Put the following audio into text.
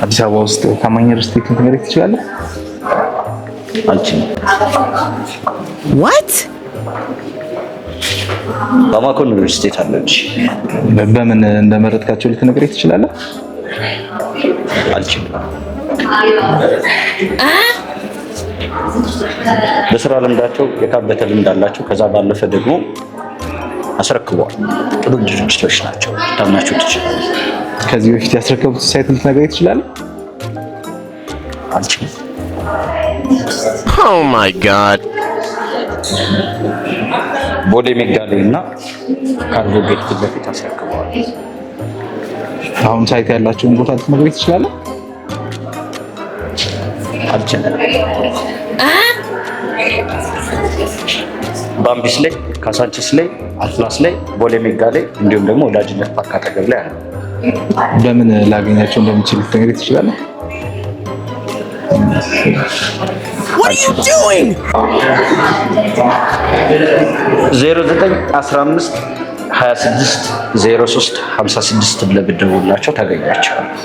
አዲስ አበባ ውስጥ ታማኝ ሪስቴት ትነግረኝ ትችላለህ? አልችልም። What? ባማኮን ሪስቴት አለች። በምን እንደመረጥካቸው ልትነግረኝ ትችላለህ? አልችልም። በስራ ልምዳቸው የካበተ ልምድ አላቸው። ከዛ ባለፈ ደግሞ አስረክበዋል። ጥሩ ድርጅቶች ናቸው። ታምናቸው ትችላለህ። ከዚህ በፊት ያስረከቡት ሳይት ልትነግረኝ ትችላለህ? አልችልም። Oh my god. ቦሌ ሜጋሌ እና ካርጎ ቤት ፊት ለፊት አስረክበዋል። አሁን ሳይት ያላቸውን ቦታ ልትነግረኝ ትችላለህ? አልችልም። ባምቢስ ላይ፣ ካሳንቺስ ላይ፣ አትላስ ላይ፣ ቦሌ ሜጋሌ እንዲሁም ደግሞ ወዳጅነት ፓርክ አጠገብ ላይ አለ። በምን ላገኛቸው እንደምችል ልትነግረኝ ትችላለህ? What are you doing? 0915 26 03 56 ብለህ ብትደውልላቸው ታገኛቸዋለህ።